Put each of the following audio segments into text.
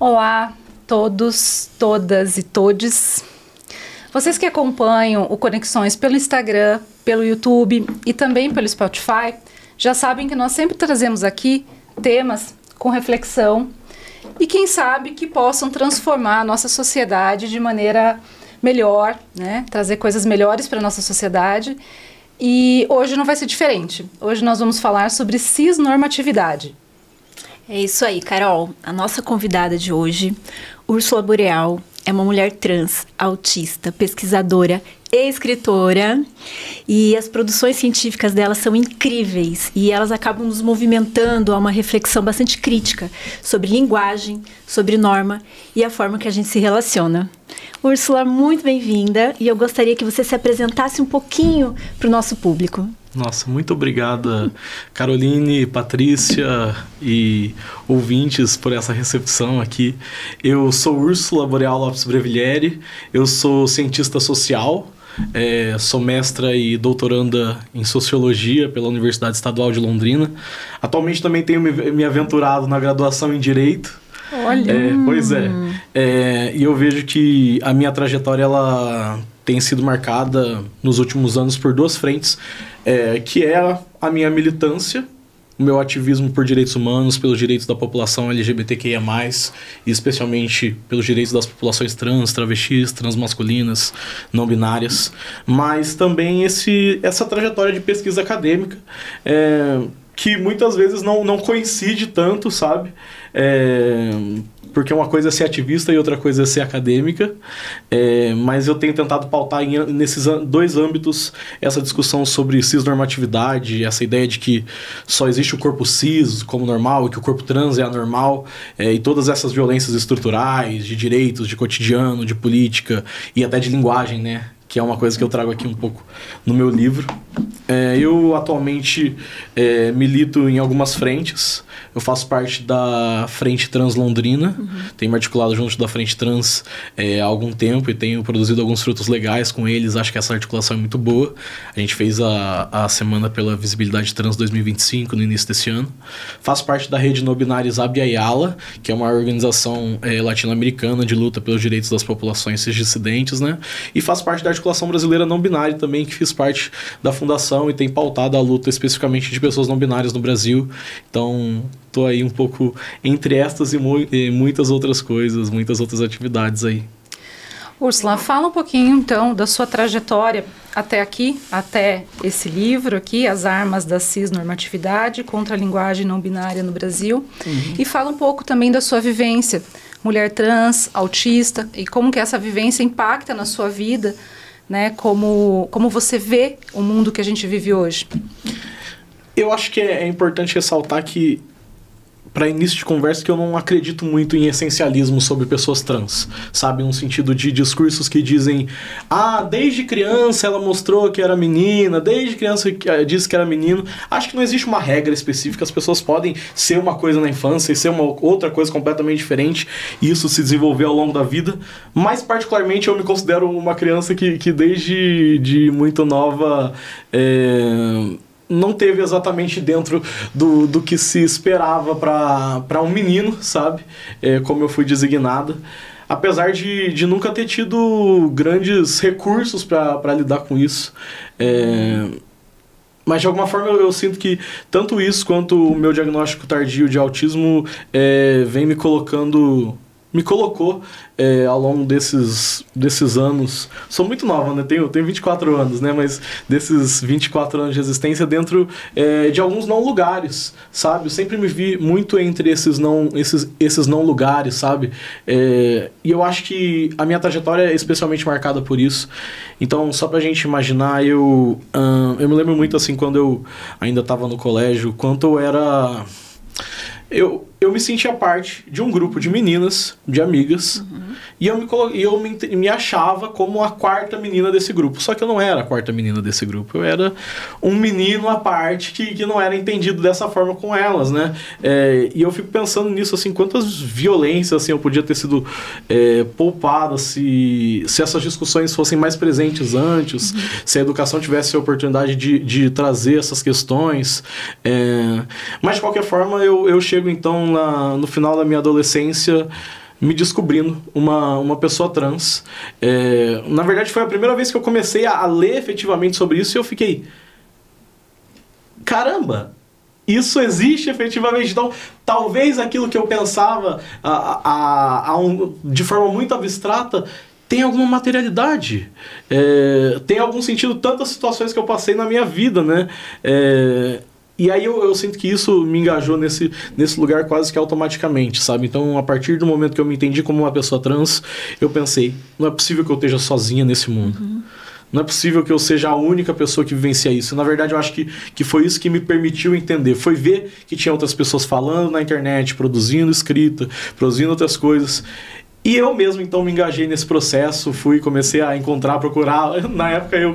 Olá, todos, todas e todes. Vocês que acompanham o Conexões pelo Instagram, pelo YouTube e também pelo Spotify, já sabem que nós sempre trazemos aqui temas com reflexão e quem sabe que possam transformar a nossa sociedade de maneira melhor, né? Trazer coisas melhores para a nossa sociedade. E hoje não vai ser diferente. Hoje nós vamos falar sobre cisnormatividade. É isso aí, Carol. A nossa convidada de hoje, Úrsula Boreal, é uma mulher trans, autista, pesquisadora e escritora. E as produções científicas dela são incríveis. E elas acabam nos movimentando a uma reflexão bastante crítica sobre linguagem, sobre norma e a forma que a gente se relaciona. Úrsula, muito bem-vinda. E eu gostaria que você se apresentasse um pouquinho para o nosso público. Nossa, muito obrigada, Caroline, Patrícia e ouvintes por essa recepção aqui. Eu sou Úrsula Boreal Lopes Breviglieri, eu sou cientista social, sou mestra e doutoranda em Sociologia pela Universidade Estadual de Londrina. Atualmente também tenho me aventurado na graduação em Direito. Olha! Pois é. E eu vejo que a minha trajetória ela tem sido marcada nos últimos anos por duas frentes, que é a minha militância, o meu ativismo por direitos humanos, pelos direitos da população LGBTQIA+, e especialmente pelos direitos das populações trans, travestis, transmasculinas, não binárias, mas também essa trajetória de pesquisa acadêmica, que muitas vezes não coincide tanto, sabe? Porque uma coisa é ser ativista e outra coisa é ser acadêmica, mas eu tenho tentado pautar nesses dois âmbitos essa discussão sobre cisnormatividade, essa ideia de que só existe o corpo cis como normal e que o corpo trans é anormal, e todas essas violências estruturais, de direitos, de cotidiano, de política e até de linguagem, né? Que é uma coisa que eu trago aqui um pouco no meu livro. Eu atualmente milito em algumas frentes. Eu faço parte da Frente Trans Londrina, tenho me articulado junto da Frente Trans há algum tempo e tenho produzido alguns frutos legais com eles. Acho que essa articulação é muito boa. A gente fez a Semana pela Visibilidade Trans 2025 no início desse ano. Faço parte da Rede Não Binárias Abya Yala, que é uma organização latino-americana de luta pelos direitos das populações cisdissidentes, né? E faço parte da Articulação Brasileira Não Binária também, que fiz parte da fundação e tem pautado a luta especificamente de pessoas não binárias no Brasil. Então, estou aí um pouco entre estas e muitas outras coisas, muitas outras atividades aí. Úrsula, fala um pouquinho então da sua trajetória até aqui, até esse livro aqui, As Armas da Cisnormatividade contra a Linguagem Não Binária no Brasil. E fala um pouco também da sua vivência, mulher trans, autista, e como que essa vivência impacta na sua vida, né? Como você vê o mundo que a gente vive hoje. Eu acho que é importante ressaltar que, para início de conversa, que eu não acredito muito em essencialismo sobre pessoas trans, sabe? No sentido de discursos que dizem desde criança ela mostrou que era menina, desde criança disse que era menino. Acho que não existe uma regra específica, as pessoas podem ser uma coisa na infância e ser uma outra coisa completamente diferente, e isso se desenvolver ao longo da vida. Mas, particularmente, eu me considero uma criança que desde muito nova não teve exatamente dentro do que se esperava para um menino, sabe? Como eu fui designada. Apesar de nunca ter tido grandes recursos para lidar com isso. Mas, de alguma forma, eu sinto que tanto isso quanto o meu diagnóstico tardio de autismo me colocou ao longo desses anos. Sou muito nova, né? Tenho 24 anos, né? Mas desses 24 anos de existência dentro de alguns não lugares, sabe? Eu sempre me vi muito entre esses não lugares, sabe? E eu acho que a minha trajetória é especialmente marcada por isso. Então, só pra gente imaginar, eu me lembro muito, assim, quando eu ainda estava no colégio, quanto eu era... Eu me sentia parte de um grupo de meninas, de amigas, e eu me achava como a quarta menina desse grupo. Só que eu não era a quarta menina desse grupo. Eu era um menino à parte que não era entendido dessa forma com elas, né? E eu fico pensando nisso, assim, quantas violências assim, eu podia ter sido poupada se essas discussões fossem mais presentes antes, se a educação tivesse a oportunidade de trazer essas questões. Mas, de qualquer forma, eu chego, então, no final da minha adolescência, me descobrindo uma pessoa trans. Na verdade, foi a primeira vez que eu comecei a ler efetivamente sobre isso e eu fiquei... Caramba! Isso existe efetivamente. Então, talvez aquilo que eu pensava de forma muito abstrata tem alguma materialidade. Tem algum sentido tantas situações que eu passei na minha vida, né? E aí eu sinto que isso me engajou nesse lugar quase que automaticamente, sabe? Então, a partir do momento que eu me entendi como uma pessoa trans, eu pensei, não é possível que eu esteja sozinha nesse mundo. Uhum. Não é possível que eu seja a única pessoa que vivencia isso. Na verdade, eu acho que foi isso que me permitiu entender. Foi ver que tinha outras pessoas falando na internet, produzindo escrita, produzindo outras coisas. E eu mesmo, então, me engajei nesse processo, comecei a procurar. Na época, eu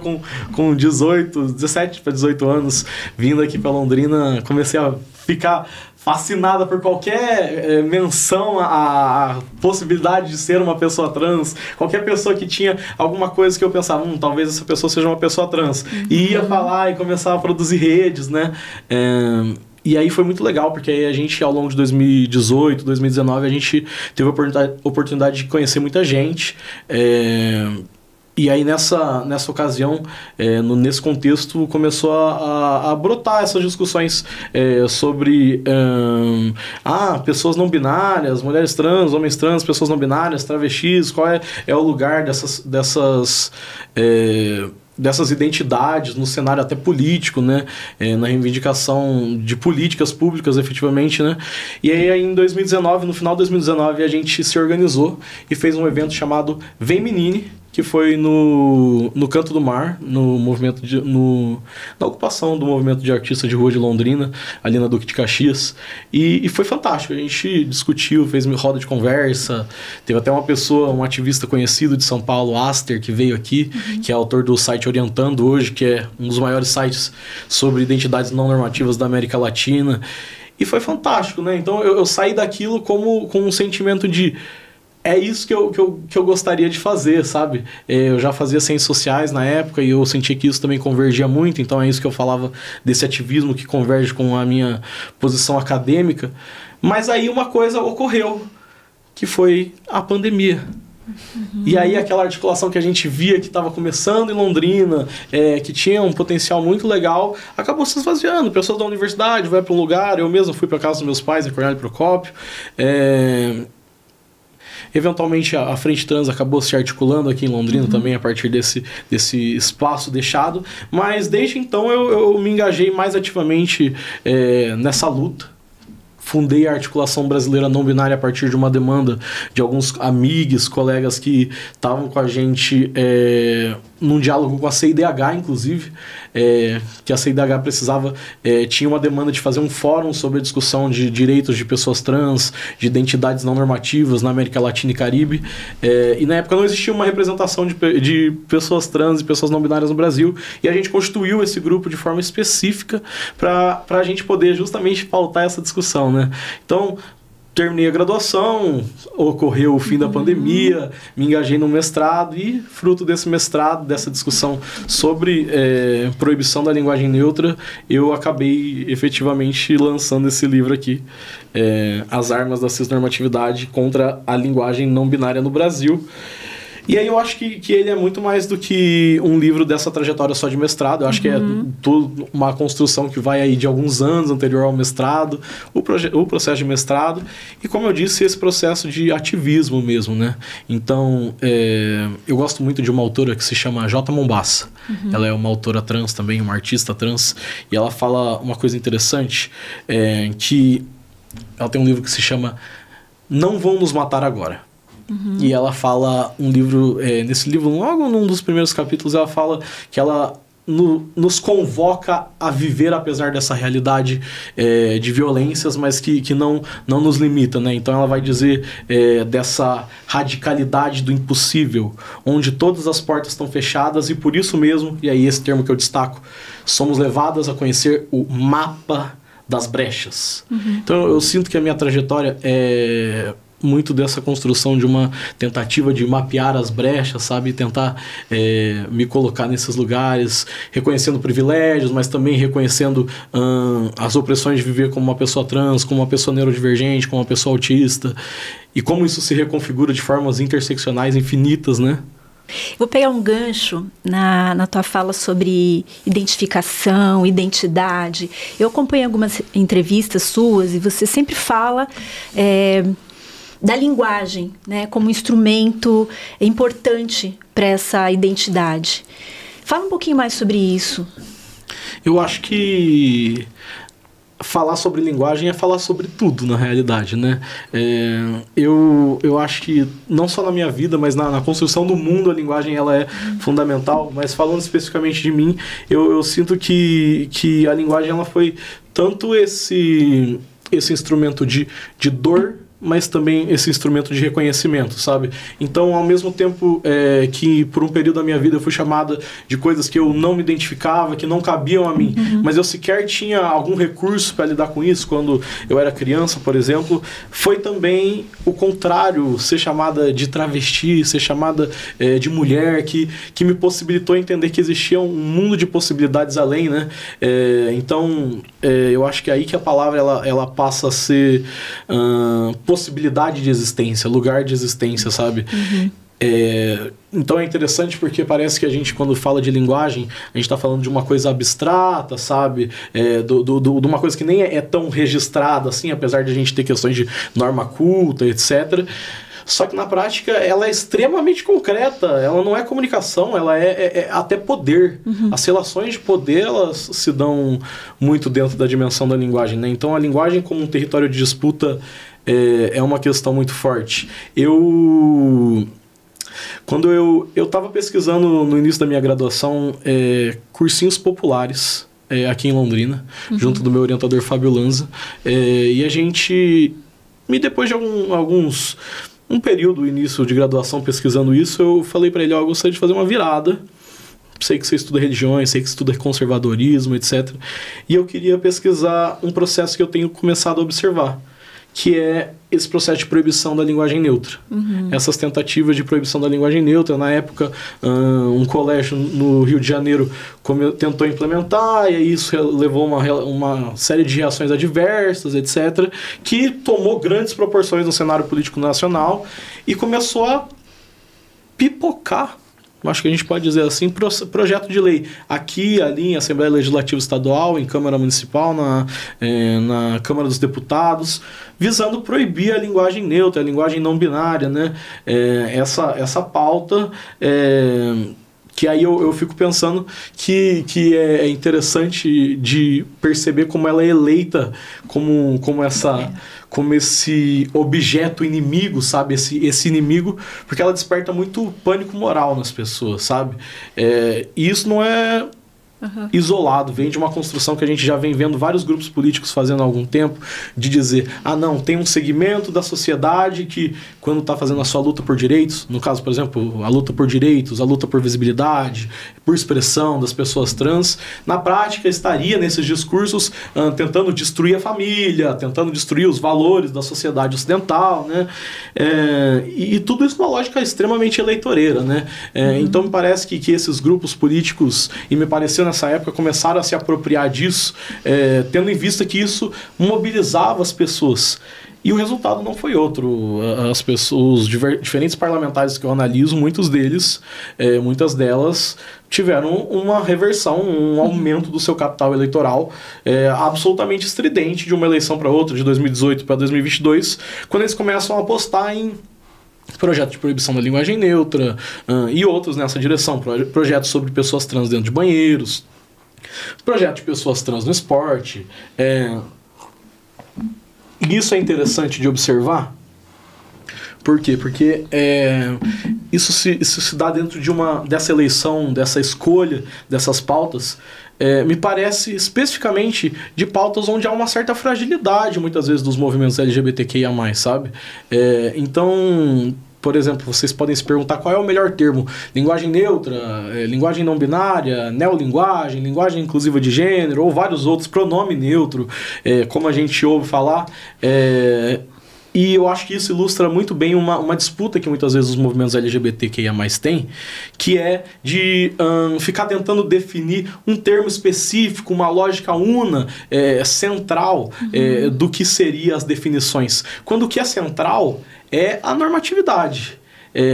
com 17 para 18 anos, vindo aqui para Londrina, comecei a ficar fascinada por qualquer menção à possibilidade de ser uma pessoa trans, qualquer pessoa que tinha alguma coisa que eu pensava, talvez essa pessoa seja uma pessoa trans. Uhum. E ia falar e começar a produzir redes, né? E aí foi muito legal, porque aí a gente, ao longo de 2018, 2019, a gente teve a oportunidade de conhecer muita gente. E aí nessa ocasião, nesse contexto, começou a brotar essas discussões sobre pessoas não binárias, mulheres trans, homens trans, pessoas não binárias, travestis, qual é o lugar dessas identidades no cenário até político, né? Na reivindicação de políticas públicas, efetivamente, né? E aí, em 2019, no final de 2019, a gente se organizou e fez um evento chamado Vem Menine, que foi no Canto do Mar, na ocupação do movimento de artista de rua de Londrina, ali na Duque de Caxias. E foi fantástico, a gente discutiu, fez roda de conversa, teve até um ativista conhecido de São Paulo, Aster, que veio aqui, que é autor do site Orientando hoje, que é um dos maiores sites sobre identidades não normativas da América Latina. E foi fantástico, né? Então eu saí daquilo com um sentimento de... É isso que eu gostaria de fazer, sabe? Eu já fazia ciências sociais na época e eu sentia que isso também convergia muito, então é isso que eu falava desse ativismo que converge com a minha posição acadêmica. Mas aí uma coisa ocorreu, que foi a pandemia. Uhum. E aí aquela articulação que a gente via que estava começando em Londrina, que tinha um potencial muito legal, acabou se esvaziando. Pessoas da universidade vai para um lugar, eu mesmo fui para casa dos meus pais, em Cornélio Procópio. Eventualmente a Frente Trans acabou se articulando aqui em Londrina também a partir desse espaço deixado, mas desde então eu me engajei mais ativamente nessa luta. Fundei a Articulação Brasileira Não Binária a partir de uma demanda de alguns amigos, colegas que estavam com a gente num diálogo com a CIDH, inclusive, que a CIDH tinha uma demanda de fazer um fórum sobre a discussão de direitos de pessoas trans, de identidades não normativas na América Latina e Caribe. E na época não existia uma representação de pessoas trans e pessoas não binárias no Brasil, e a gente constituiu esse grupo de forma específica para a gente poder justamente pautar essa discussão, né? Então, terminei a graduação, ocorreu o fim da pandemia, me engajei no mestrado e, fruto desse mestrado, dessa discussão sobre proibição da linguagem neutra, eu acabei efetivamente lançando esse livro aqui, As Armas da Cisnormatividade contra a Linguagem Não Binária no Brasil. E aí eu acho que ele é muito mais do que um livro dessa trajetória só de mestrado. Eu acho que é tudo uma construção que vai aí de alguns anos anterior ao mestrado, o processo de mestrado e, como eu disse, esse processo de ativismo mesmo, né? Então, eu gosto muito de uma autora que se chama J. Mombassa. Ela é uma autora trans também, uma artista trans, e ela fala uma coisa interessante, que ela tem um livro que se chama Não Vão Nos Matar Agora. E ela fala nesse livro, logo num dos primeiros capítulos, ela fala que ela nos convoca a viver apesar dessa realidade de violências, mas que não nos limita, né? Então ela vai dizer dessa radicalidade do impossível, onde todas as portas estão fechadas e por isso mesmo, e aí esse termo que eu destaco, somos levadas a conhecer o mapa das brechas. Então eu sinto que a minha trajetória muito dessa construção de uma tentativa de mapear as brechas, sabe? Tentar me colocar nesses lugares, reconhecendo privilégios, mas também reconhecendo as opressões de viver como uma pessoa trans, como uma pessoa neurodivergente, como uma pessoa autista, e como isso se reconfigura de formas interseccionais infinitas, né? Vou pegar um gancho na tua fala sobre identificação, identidade. Eu acompanho algumas entrevistas suas e você sempre fala da linguagem, né, como instrumento importante para essa identidade. Fala um pouquinho mais sobre isso. Eu acho que falar sobre linguagem é falar sobre tudo, na realidade, né? Eu acho que, não só na minha vida, mas na construção do mundo, a linguagem ela é fundamental. Mas falando especificamente de mim, eu sinto que a linguagem ela foi tanto esse instrumento de dor, mas também esse instrumento de reconhecimento, sabe? Então, ao mesmo tempo que por um período da minha vida eu fui chamada de coisas que eu não me identificava, que não cabiam a mim, mas eu sequer tinha algum recurso para lidar com isso quando eu era criança, por exemplo, foi também o contrário, ser chamada de travesti, ser chamada de mulher, que me possibilitou entender que existia um mundo de possibilidades além, né? Então, eu acho que é aí que a palavra ela passa a ser possibilidade de existência, lugar de existência, sabe? Então é interessante porque parece que a gente, quando fala de linguagem, a gente está falando de uma coisa abstrata, sabe? De uma coisa que nem é tão registrada assim, apesar de a gente ter questões de norma culta, etc. Só que na prática ela é extremamente concreta, ela não é comunicação, ela é até poder. As relações de poder, elas se dão muito dentro da dimensão da linguagem, né? Então a linguagem como um território de disputa é uma questão muito forte. Quando eu estava pesquisando no início da minha graduação cursinhos populares aqui em Londrina, junto do meu orientador Fábio Lanza, e a gente, depois de um período, início de graduação pesquisando isso, eu falei para ele, eu gostaria de fazer uma virada. Sei que você estuda religiões, sei que você estuda conservadorismo, etc. E eu queria pesquisar um processo que eu tenho começado a observar, que é esse processo de proibição da linguagem neutra. Essas tentativas de proibição da linguagem neutra. Na época, um colégio no Rio de Janeiro tentou implementar, e aí isso levou uma série de reações adversas, etc., que tomou grandes proporções no cenário político nacional e começou a pipocar, acho que a gente pode dizer assim, projeto de lei. Aqui, ali, em Assembleia Legislativa Estadual, em Câmara Municipal, na Câmara dos Deputados, visando proibir a linguagem neutra, a linguagem não binária, né? Essa pauta, que aí eu fico pensando que é interessante de perceber como ela é eleita como esse objeto inimigo, sabe? Esse inimigo, porque ela desperta muito pânico moral nas pessoas, sabe? E isso não é isolado, vem de uma construção que a gente já vem vendo vários grupos políticos fazendo há algum tempo, de dizer, não, tem um segmento da sociedade que, quando está fazendo a sua luta por direitos, no caso, por exemplo, a luta por direitos, a luta por visibilidade, por expressão das pessoas trans, na prática estaria nesses discursos tentando destruir a família, tentando destruir os valores da sociedade ocidental, né? E tudo isso numa lógica extremamente eleitoreira, né? Então me parece que esses grupos políticos, e me pareceu nessa época, começaram a se apropriar disso, tendo em vista que isso mobilizava as pessoas. E o resultado não foi outro. Os diferentes parlamentares que eu analiso, muitos deles, muitas delas, tiveram uma reversão, um aumento do seu capital eleitoral absolutamente estridente de uma eleição para outra, de 2018 para 2022, quando eles começam a apostar em projeto de proibição da linguagem neutra e outros nessa direção, projetos sobre pessoas trans dentro de banheiros, projeto de pessoas trans no esporte. E isso é interessante de observar. Por quê? Porque isso se dá dentro dessa eleição, dessa escolha, dessas pautas, me parece especificamente de pautas onde há uma certa fragilidade, muitas vezes, dos movimentos LGBTQIA+, sabe? Então, por exemplo, vocês podem se perguntar qual é o melhor termo: linguagem neutra, linguagem não binária, neolinguagem, linguagem inclusiva de gênero, ou vários outros, pronome neutro, como a gente ouve falar. E eu acho que isso ilustra muito bem uma disputa que muitas vezes os movimentos LGBTQIA+ têm, que é de ficar tentando definir um termo específico, uma lógica una, central, do que seriam as definições. Quando o que é central é a normatividade.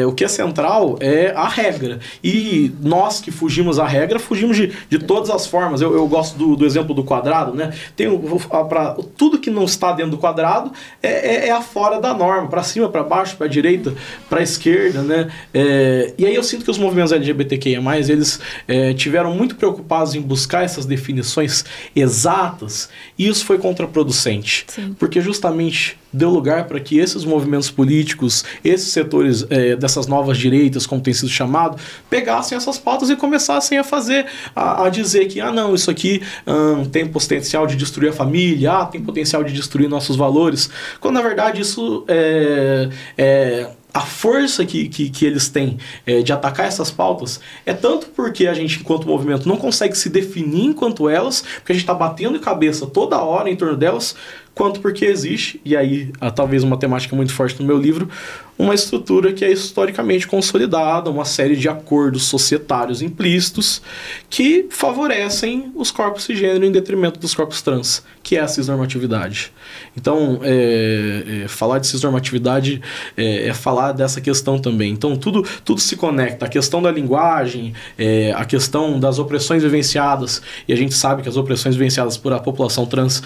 O que é central é a regra. E nós que fugimos da regra, fugimos de todas as formas. Eu gosto do exemplo do quadrado, né? Tudo que não está dentro do quadrado é afora da norma. Para cima, para baixo, para direita, para esquerda, né? E aí eu sinto que os movimentos LGBTQIA+, eles tiveram muito preocupados em buscar essas definições exatas, e isso foi contraproducente. Sim. Porque justamente deu lugar para que esses movimentos políticos, esses setores dessas novas direitas, como tem sido chamado, pegassem essas pautas e começassem a fazer, a dizer que, não, isso aqui tem potencial de destruir a família, tem potencial de destruir nossos valores, quando na verdade isso a força que eles têm de atacar essas pautas é tanto porque a gente, enquanto movimento, não consegue se definir enquanto elas, porque a gente está batendo cabeça toda hora em torno delas, quanto porque existe, e aí talvez uma temática muito forte no meu livro, uma estrutura que é historicamente consolidada, uma série de acordos societários implícitos que favorecem os corpos cisgênero em detrimento dos corpos trans, que é a cisnormatividade. Então, falar de cisnormatividade é falar dessa questão também. Então, tudo se conecta. A questão da linguagem, a questão das opressões vivenciadas, e a gente sabe que as opressões vivenciadas por a população trans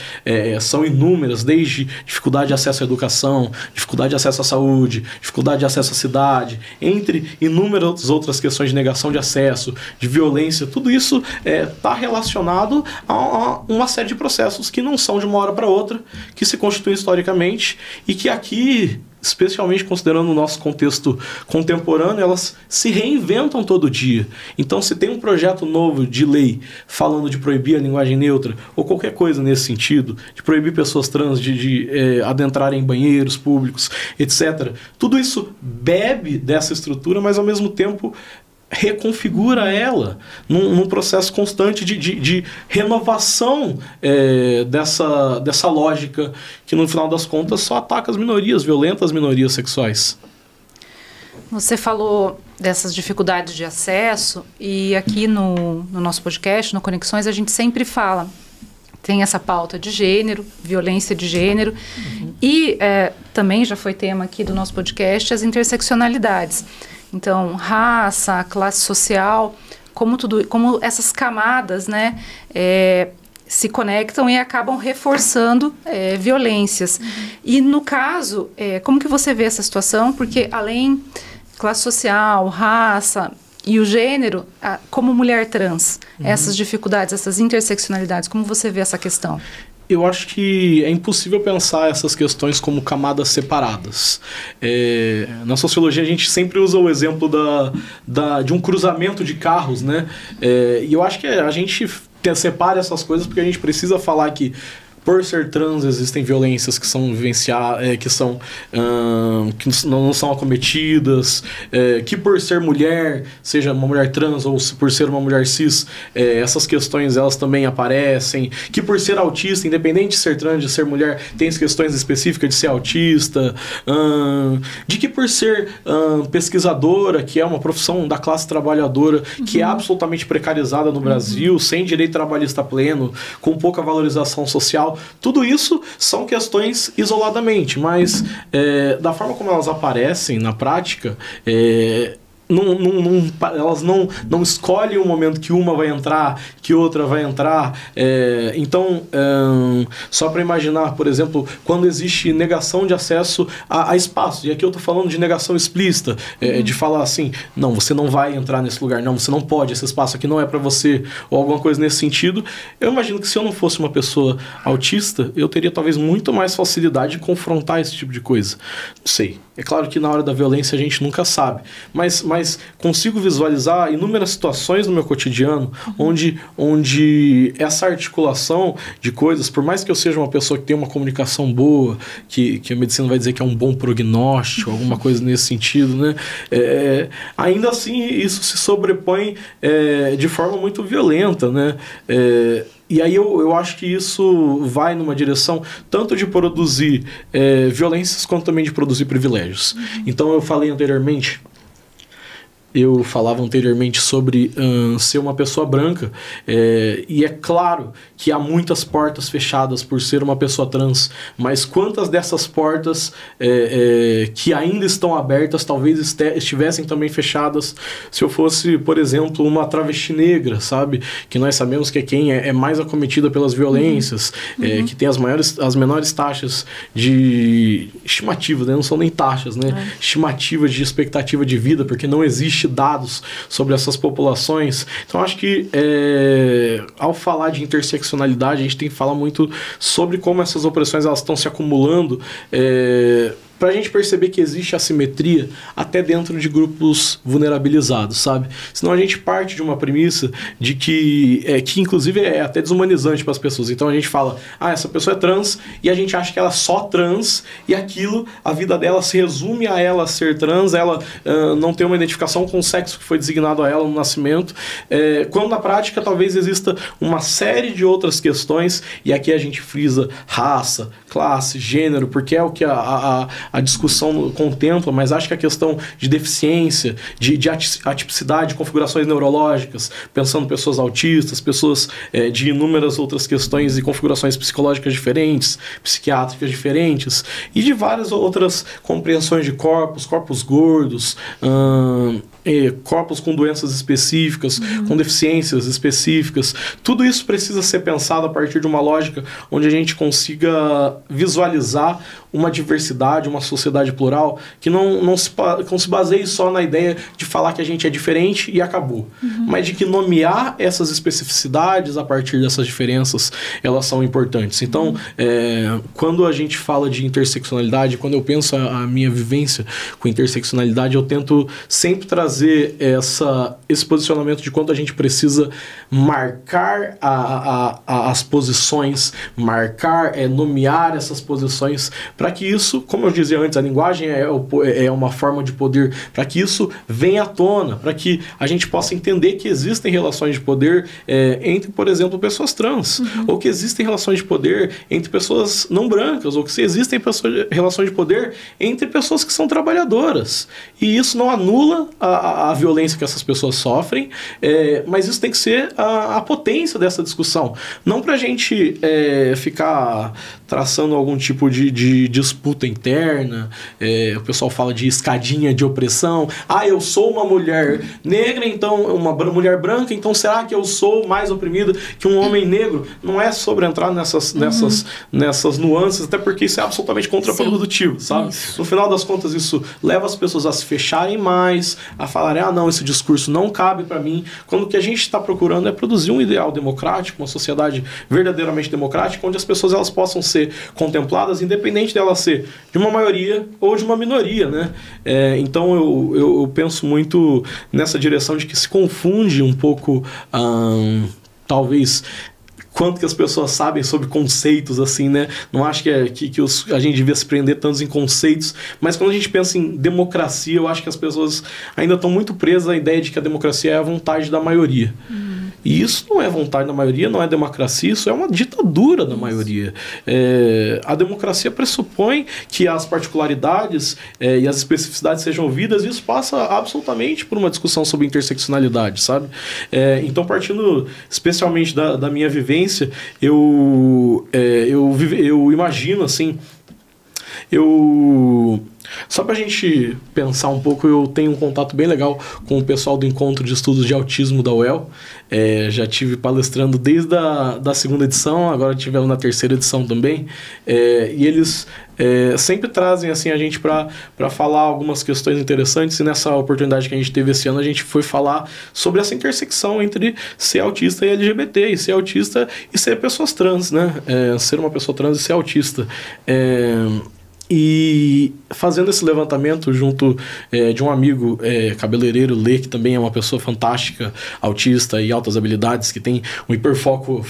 são inúmeras, desde dificuldade de acesso à educação, dificuldade de acesso à saúde, dificuldade de acesso à cidade, entre inúmeras outras questões de negação de acesso, de violência, tudo isso está relacionado a uma série de processos que não são de uma hora para outra, que se constituem historicamente e que aqui, especialmente considerando o nosso contexto contemporâneo, elas se reinventam todo dia. Então, se tem um projeto novo de lei falando de proibir a linguagem neutra, ou qualquer coisa nesse sentido, de proibir pessoas trans de adentrarem em banheiros públicos, etc., tudo isso bebe dessa estrutura, mas ao mesmo tempo reconfigura ela num processo constante de renovação dessa lógica que, no final das contas, só ataca as minorias, violenta as minorias sexuais. Você falou dessas dificuldades de acesso, e aqui no nosso podcast, no Conexões, a gente sempre fala, tem essa pauta de gênero, violência de gênero, e também já foi tema aqui do nosso podcast, as interseccionalidades. Então, raça, classe social, como essas camadas, né, se conectam e acabam reforçando violências. E no caso, como que você vê essa situação? Porque além classe social, raça e o gênero, como mulher trans, essas dificuldades, essas interseccionalidades, como você vê essa questão? Eu acho que é impossível pensar essas questões como camadas separadas. Na sociologia, a gente sempre usa o exemplo de um cruzamento de carros, né? E eu acho que a gente separa essas coisas porque a gente precisa falar que, por ser trans, existem violências que são vivenciadas, que não são acometidas, que por ser mulher, seja uma mulher trans ou por ser uma mulher cis, essas questões elas também aparecem, que por ser autista, independente de ser trans, de ser mulher, tem as questões específicas de ser autista, de que por ser pesquisadora, que é uma profissão da classe trabalhadora, que é absolutamente precarizada no Brasil, sem direito trabalhista pleno, com pouca valorização social. Tudo isso são questões isoladamente, mas da forma como elas aparecem na prática, elas não escolhem o momento que uma vai entrar, que outra vai entrar. Então, só para imaginar, por exemplo, quando existe negação de acesso a espaço, e aqui eu estou falando de negação explícita, de falar assim, não, você não vai entrar nesse lugar, não, você não pode, esse espaço aqui não é para você, ou alguma coisa nesse sentido. Eu imagino que se eu não fosse uma pessoa autista, eu teria talvez muito mais facilidade de confrontar esse tipo de coisa. Não sei. É claro que na hora da violência a gente nunca sabe, mas consigo visualizar inúmeras situações no meu cotidiano onde essa articulação de coisas, por mais que eu seja uma pessoa que tem uma comunicação boa, que a medicina vai dizer que é um bom prognóstico, alguma coisa nesse sentido, né? Ainda assim isso se sobrepõe de forma muito violenta, né? E aí eu acho que isso vai numa direção tanto de produzir violências quanto também de produzir privilégios. Então eu falava anteriormente sobre ser uma pessoa branca, e é claro que há muitas portas fechadas por ser uma pessoa trans, mas quantas dessas portas que ainda estão abertas talvez estivessem também fechadas se eu fosse, por exemplo, uma travesti negra, sabe? Que nós sabemos que é quem é mais acometida pelas violências, que tem as menores taxas de estimativa, né? Não são nem taxas, né? Estimativas de expectativa de vida, porque não existe dados sobre essas populações. Então acho que ao falar de interseccionalidade, a gente tem que falar muito sobre como essas opressões elas estão se acumulando, para a gente perceber que existe assimetria até dentro de grupos vulnerabilizados, sabe? Senão a gente parte de uma premissa de que inclusive é até desumanizante para as pessoas. Então a gente fala, essa pessoa é trans, e a gente acha que ela é só trans, e aquilo, a vida dela se resume a ela ser trans, ela não tem uma identificação com o sexo que foi designado a ela no nascimento, quando na prática talvez exista uma série de outras questões, e aqui a gente frisa raça, classe, gênero, porque é o que a discussão contempla, mas acho que a questão de deficiência, de atipicidade, configurações neurológicas, pensando pessoas autistas, pessoas de inúmeras outras questões e configurações psicológicas diferentes, psiquiátricas diferentes, e de várias outras compreensões de corpos gordos, corpos com doenças específicas, com deficiências específicas. Tudo isso precisa ser pensado a partir de uma lógica onde a gente consiga visualizar uma diversidade, uma sociedade plural, que não se baseie só na ideia de falar que a gente é diferente e acabou, mas de que nomear essas especificidades a partir dessas diferenças, elas são importantes. Então, quando a gente fala de interseccionalidade, quando eu penso a minha vivência com interseccionalidade, eu tento sempre trazer esse posicionamento de quanto a gente precisa marcar as posições, nomear essas posições, para que isso, como eu dizia antes, a linguagem é uma forma de poder, para que isso venha à tona, para que a gente possa entender que existem relações de poder entre, por exemplo, pessoas trans, ou que existem relações de poder entre pessoas não brancas, ou que existem relações de poder entre pessoas que são trabalhadoras. E isso não anula a violência que essas pessoas sofrem, mas isso tem que ser a potência dessa discussão. Não para a gente ficar traçando algum tipo de disputa interna, o pessoal fala de escadinha de opressão. Eu sou uma mulher negra, então uma mulher branca, então será que eu sou mais oprimida que um homem negro? Não é sobre entrar nessas nuances, até porque isso é absolutamente contraprodutivo, sabe? Isso. No final das contas, isso leva as pessoas a se fecharem mais, a falarem, não, esse discurso não cabe para mim, quando o que a gente está procurando é produzir um ideal democrático, uma sociedade verdadeiramente democrática, onde as pessoas elas possam ser contempladas, independente dela ser de uma maioria ou de uma minoria, né? Então eu penso muito nessa direção de que se confunde um pouco, talvez, quanto que as pessoas sabem sobre conceitos, assim, né? Não acho que a gente devia se prender tantos em conceitos, mas quando a gente pensa em democracia, eu acho que as pessoas ainda estão muito presas à ideia de que a democracia é a vontade da maioria. E isso não é vontade da maioria, não é democracia, isso é uma ditadura da maioria. A democracia pressupõe que as particularidades e as especificidades sejam ouvidas, e isso passa absolutamente por uma discussão sobre interseccionalidade, sabe? Então, partindo especialmente da minha vivência, eu imagino, assim, só pra gente pensar um pouco, eu tenho um contato bem legal com o pessoal do Encontro de Estudos de Autismo da UEL. Já tive palestrando desde a segunda edição, agora tivemos na terceira edição também. E eles sempre trazem assim, a gente para falar algumas questões interessantes, e nessa oportunidade que a gente teve esse ano, a gente foi falar sobre essa intersecção entre ser autista e LGBT, e ser autista e ser pessoas trans, né? Ser uma pessoa trans e ser autista. E fazendo esse levantamento junto de um amigo cabeleireiro, Lê, que também é uma pessoa fantástica, autista e altas habilidades, que tem um hiperfoco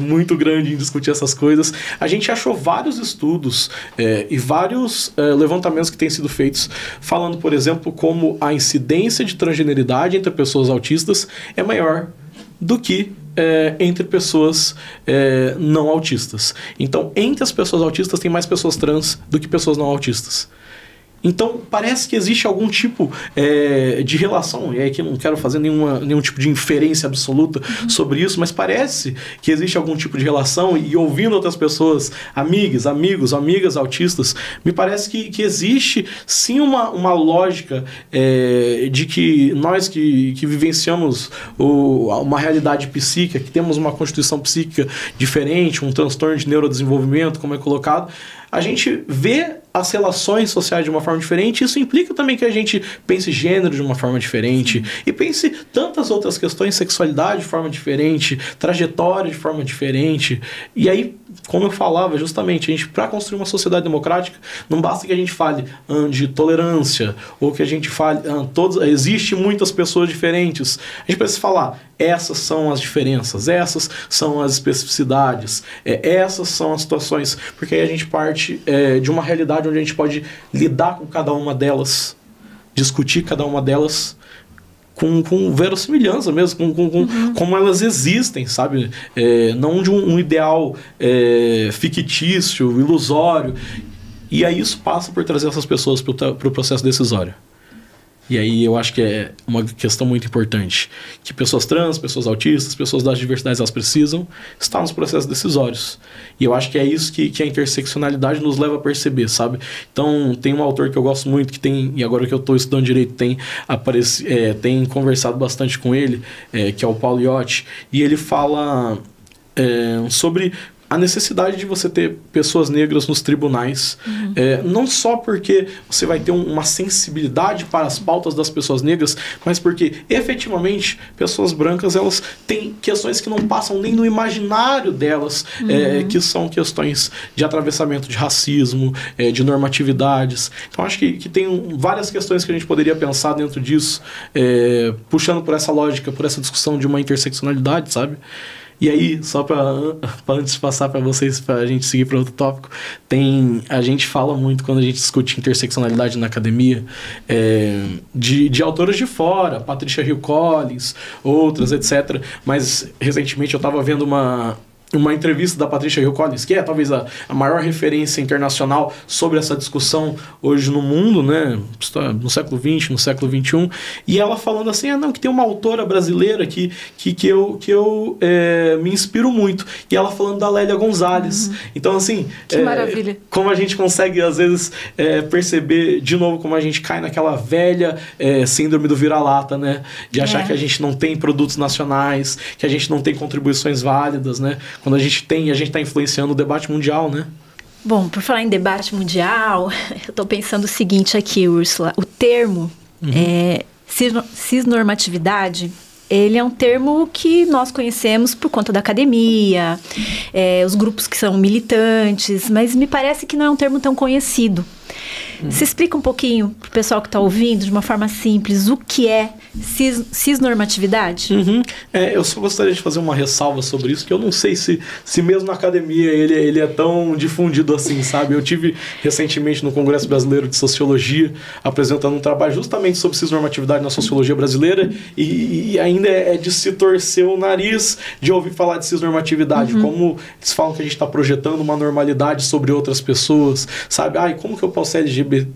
muito grande em discutir essas coisas, a gente achou vários estudos e vários levantamentos que têm sido feitos falando, por exemplo, como a incidência de transgeneridade entre pessoas autistas é maior do que entre pessoas não autistas. Então, entre as pessoas autistas tem mais pessoas trans do que pessoas não autistas. Então, parece que existe algum tipo de relação, e aqui não quero fazer nenhum tipo de inferência absoluta sobre isso, mas parece que existe algum tipo de relação, e ouvindo outras pessoas, amigos, amigas autistas, me parece que existe sim uma lógica de que nós que vivenciamos uma realidade psíquica, que temos uma constituição psíquica diferente, um transtorno de neurodesenvolvimento, como é colocado, a gente vê as relações sociais de uma forma diferente. Isso implica também que a gente pense gênero de uma forma diferente e pense tantas outras questões, sexualidade de forma diferente, trajetória de forma diferente. E aí, como eu falava, justamente, a gente, para construir uma sociedade democrática, não basta que a gente fale de tolerância ou que a gente fale existe muitas pessoas diferentes. A gente precisa falar, essas são as diferenças, essas são as especificidades, essas são as situações, porque aí a gente parte de uma realidade onde a gente pode lidar com cada uma delas, discutir cada uma delas com verossimilhança mesmo, como elas existem, sabe? Não de um ideal fictício, ilusório. E aí isso passa por trazer essas pessoas para o processo decisório. E aí eu acho que é uma questão muito importante, que pessoas trans, pessoas autistas, pessoas das diversidades, elas precisam estar nos processos decisórios. E eu acho que é isso que a interseccionalidade nos leva a perceber, sabe? Então, tem um autor que eu gosto muito, que tem, e agora que eu estou estudando direito, tem conversado bastante com ele, que é o Paulo Iotti, e ele fala sobre a necessidade de você ter pessoas negras nos tribunais, não só porque você vai ter uma sensibilidade para as pautas das pessoas negras, mas porque, efetivamente, pessoas brancas, elas têm questões que não passam nem no imaginário delas, que são questões de atravessamento de racismo, de normatividades. Então, acho que tem várias questões que a gente poderia pensar dentro disso, puxando por essa lógica, por essa discussão de uma interseccionalidade, sabe? E aí, só para antes de passar para vocês, para a gente seguir para outro tópico, a gente fala muito, quando a gente discute interseccionalidade na academia, de autoras de fora, Patricia Hill Collins, outras, etc. Mas, recentemente, eu estava vendo uma entrevista da Patricia Hill Collins, que é talvez a maior referência internacional sobre essa discussão hoje no mundo, né? No século XX, no século XXI, e ela falando assim, que tem uma autora brasileira que eu me inspiro muito, e ela falando da Lélia Gonzalez. Então, assim, que maravilha. Como a gente consegue, às vezes, perceber, de novo, como a gente cai naquela velha síndrome do vira-lata, né? De achar que a gente não tem produtos nacionais, que a gente não tem contribuições válidas, né? Quando a gente está influenciando o debate mundial, né? Bom, por falar em debate mundial, eu estou pensando o seguinte aqui, Úrsula. O termo cisnormatividade, ele é um termo que nós conhecemos por conta da academia, os grupos que são militantes, mas me parece que não é um termo tão conhecido. Você explica um pouquinho para o pessoal que está ouvindo, de uma forma simples, o que é cisnormatividade? Eu só gostaria de fazer uma ressalva sobre isso, que eu não sei se mesmo na academia ele é tão difundido assim, sabe? Eu tive recentemente no Congresso Brasileiro de Sociologia apresentando um trabalho justamente sobre cisnormatividade na sociologia brasileira, e ainda é de se torcer o nariz de ouvir falar de cisnormatividade, como eles falam que a gente está projetando uma normalidade sobre outras pessoas, sabe? Como que eu posso ser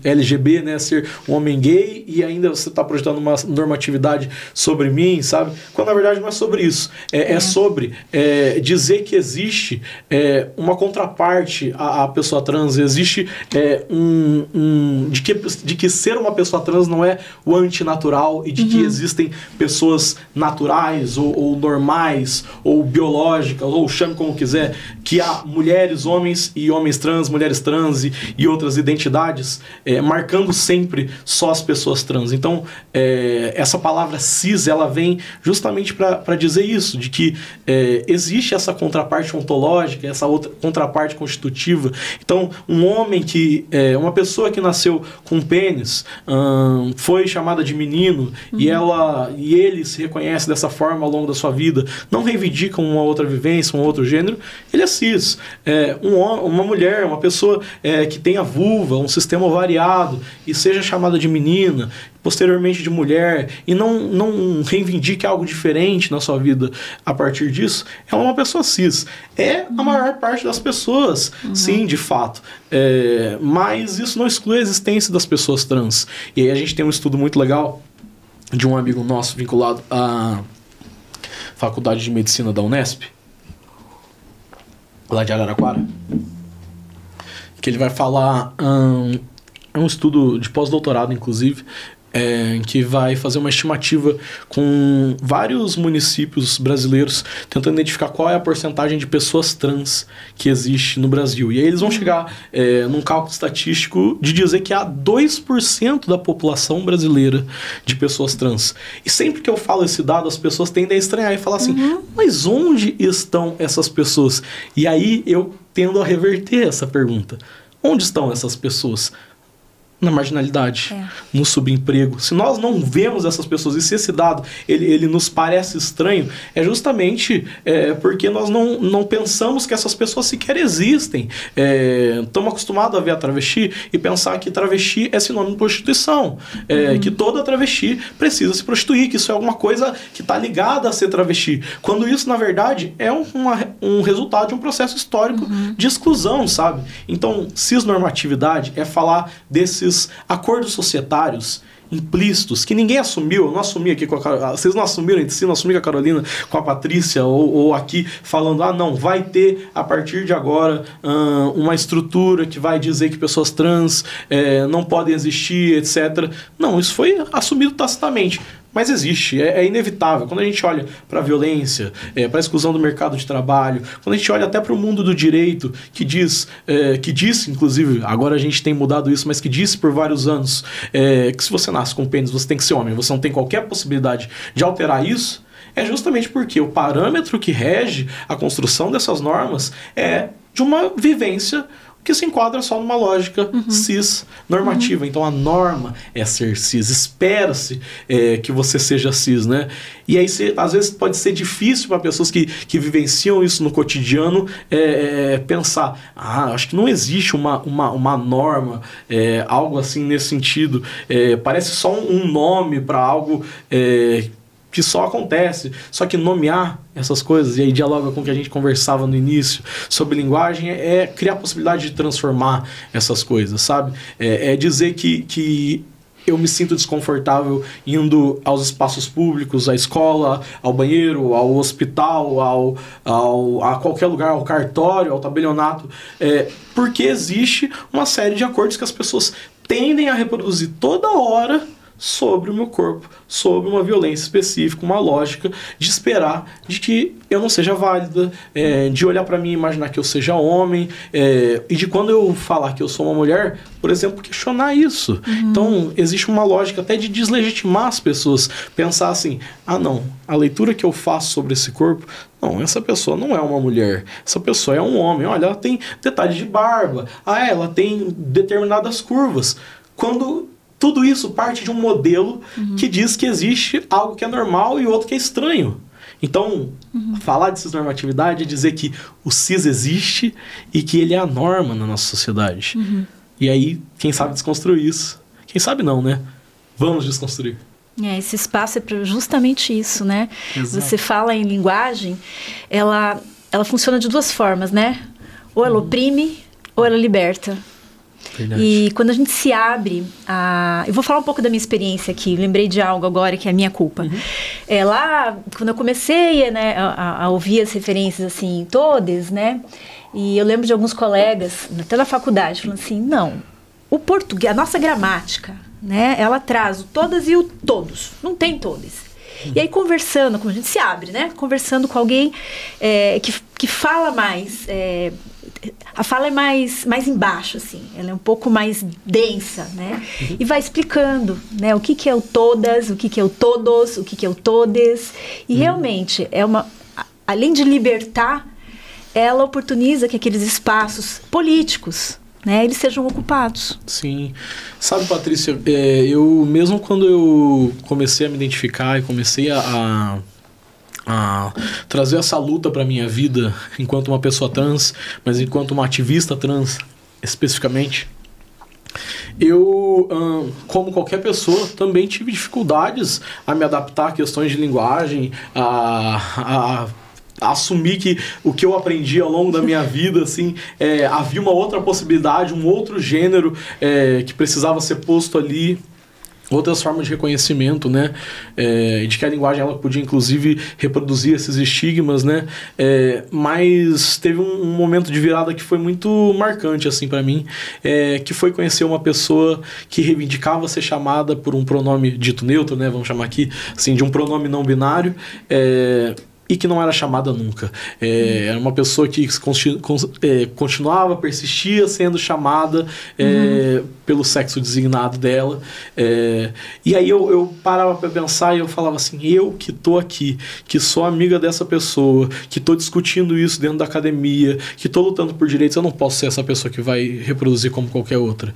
LGB, né, ser um homem gay, e ainda você está projetando uma normatividade sobre mim, sabe? Quando na verdade não é sobre isso. É sobre dizer que existe uma contraparte à pessoa trans, existe de que ser uma pessoa trans não é o antinatural, e de que existem pessoas naturais ou normais ou biológicas, ou chame como quiser, que há mulheres, homens e homens trans, mulheres trans e outras identidades, marcando sempre só as pessoas trans. Então, essa palavra cis, ela vem justamente para dizer isso, de que existe essa contraparte ontológica, essa outra contraparte constitutiva. Então, uma pessoa que nasceu com pênis, foi chamada de menino, e ele se reconhece dessa forma ao longo da sua vida, não reivindica uma outra vivência, um outro gênero, ele é cis. Uma mulher, uma pessoa que tem a vulva, um sistema ovariado e seja chamada de menina, posteriormente de mulher, e não reivindique algo diferente na sua vida a partir disso, ela é uma pessoa cis. É a maior parte das pessoas, sim, de fato. Mas isso não exclui a existência das pessoas trans. E aí a gente tem um estudo muito legal de um amigo nosso vinculado à Faculdade de Medicina da Unesp, lá de Araraquara, que ele vai falar, é um estudo de pós-doutorado, inclusive, que vai fazer uma estimativa com vários municípios brasileiros, tentando identificar qual é a porcentagem de pessoas trans que existe no Brasil. E aí eles vão chegar num cálculo estatístico de dizer que há 2% da população brasileira de pessoas trans. E sempre que eu falo esse dado, as pessoas tendem a estranhar e falar assim, mas onde estão essas pessoas? E aí eu tendo a reverter essa pergunta. Onde estão essas pessoas? Na marginalidade, no subemprego. Se nós não vemos essas pessoas, e se esse dado ele nos parece estranho, é justamente porque nós não pensamos que essas pessoas sequer existem. Estamos acostumados a ver a travesti e pensar que travesti é sinônimo de prostituição, que toda travesti precisa se prostituir, que isso é alguma coisa que está ligada a ser travesti, quando isso, na verdade, é um resultado de um processo histórico de exclusão, sabe? Então, cisnormatividade é falar desses acordos societários implícitos, que ninguém assumiu, eu não assumi aqui com a Carolina, vocês não assumiram entre si, não assumi com a Carolina, com a Patrícia, ou aqui falando, não, vai ter a partir de agora uma estrutura que vai dizer que pessoas trans não podem existir, etc. Não, isso foi assumido tacitamente. Mas existe, é inevitável. Quando a gente olha para a violência, para a exclusão do mercado de trabalho, quando a gente olha até para o mundo do direito, que disse, inclusive, agora a gente tem mudado isso, mas que disse por vários anos, que se você nasce com pênis, você tem que ser homem, você não tem qualquer possibilidade de alterar isso, é justamente porque o parâmetro que rege a construção dessas normas é de uma vivência que se enquadra só numa lógica cis normativa. Então a norma é ser cis, espera-se que você seja cis, né? E aí às vezes pode ser difícil para pessoas que vivenciam isso no cotidiano pensar, acho que não existe uma norma, algo assim nesse sentido, parece só um nome para algo que só acontece. Só que nomear essas coisas, e aí dialoga com o que a gente conversava no início sobre linguagem, é criar a possibilidade de transformar essas coisas, sabe? É dizer que eu me sinto desconfortável indo aos espaços públicos, à escola, ao banheiro, ao hospital, a qualquer lugar, ao cartório, ao tabelionato, porque existe uma série de acordos que as pessoas tendem a reproduzir toda hora sobre o meu corpo, sobre uma violência específica, uma lógica de esperar de que eu não seja válida, de olhar para mim e imaginar que eu seja homem, e de quando eu falar que eu sou uma mulher, por exemplo, questionar isso. Então, existe uma lógica até de deslegitimar as pessoas, pensar assim, não, a leitura que eu faço sobre esse corpo, não, essa pessoa não é uma mulher, essa pessoa é um homem, olha, ela tem detalhes de barba, ela tem determinadas curvas, quando tudo isso parte de um modelo que diz que existe algo que é normal e outro que é estranho. Então, falar de cisnormatividade é dizer que o cis existe e que ele é a norma na nossa sociedade. E aí, quem sabe desconstruir isso? Quem sabe não, né? Vamos desconstruir. Esse espaço é justamente isso, né? Exato. Você fala em linguagem, ela funciona de duas formas, né? Ou ela oprime, ou ela liberta. Verdade. E quando a gente se abre eu vou falar um pouco da minha experiência aqui, lembrei de algo agora que é a minha culpa. Lá, quando eu comecei, né, a ouvir as referências assim, todas, né, e eu lembro de alguns colegas, até na faculdade, falando assim, não, o português, a nossa gramática, né, ela traz o todas e o todos, não tem todos. E aí conversando, como a gente se abre, né, conversando com alguém que fala mais... a fala é mais embaixo, assim. Ela é um pouco mais densa, né? E vai explicando, né? O que é o todas, o que é o todos, o que é o todes. E realmente, além de libertar, ela oportuniza que aqueles espaços políticos, né, eles sejam ocupados. Sim. Sabe, Patrícia, eu mesmo quando eu comecei a me identificar e comecei a trazer essa luta para minha vida enquanto uma pessoa trans, mas enquanto uma ativista trans especificamente, eu, como qualquer pessoa, também tive dificuldades a me adaptar a questões de linguagem, a assumir que o que eu aprendi ao longo da minha vida, assim, havia uma outra possibilidade, um outro gênero que precisava ser posto ali. Outras formas de reconhecimento, né? De que a linguagem ela podia, inclusive, reproduzir esses estigmas, né? Mas teve um momento de virada que foi muito marcante, assim, para mim, que foi conhecer uma pessoa que reivindicava ser chamada por um pronome dito neutro, né? Vamos chamar aqui, assim, de um pronome não binário, e que não era chamada nunca. Era uma pessoa que continuava, persistia sendo chamada pelo sexo designado dela. E aí eu parava para pensar e eu falava assim, eu que tô aqui, que sou amiga dessa pessoa, que tô discutindo isso dentro da academia, que tô lutando por direitos, eu não posso ser essa pessoa que vai reproduzir como qualquer outra.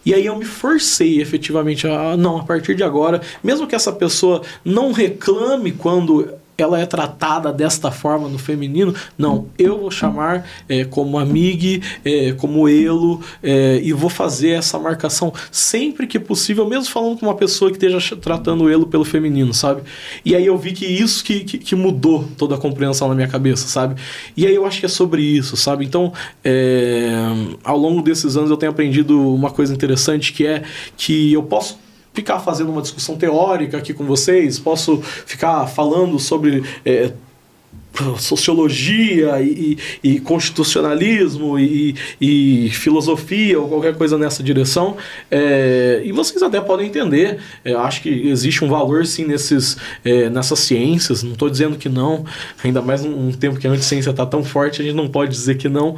E aí eu me forcei efetivamente a partir de agora, mesmo que essa pessoa não reclame quando ela é tratada desta forma no feminino, não, eu vou chamar como amigue, como elo, e vou fazer essa marcação sempre que possível, mesmo falando com uma pessoa que esteja tratando o elo pelo feminino, sabe? E aí eu vi que isso que mudou toda a compreensão na minha cabeça, sabe? E aí eu acho que é sobre isso, sabe? Então, ao longo desses anos eu tenho aprendido uma coisa interessante, que é que eu posso ficar fazendo uma discussão teórica aqui com vocês, posso ficar falando sobre sociologia e constitucionalismo e filosofia ou qualquer coisa nessa direção, e vocês até podem entender. Eu acho que existe um valor sim nessas ciências, não estou dizendo que não, ainda mais num tempo que a anticiência está tão forte, a gente não pode dizer que não,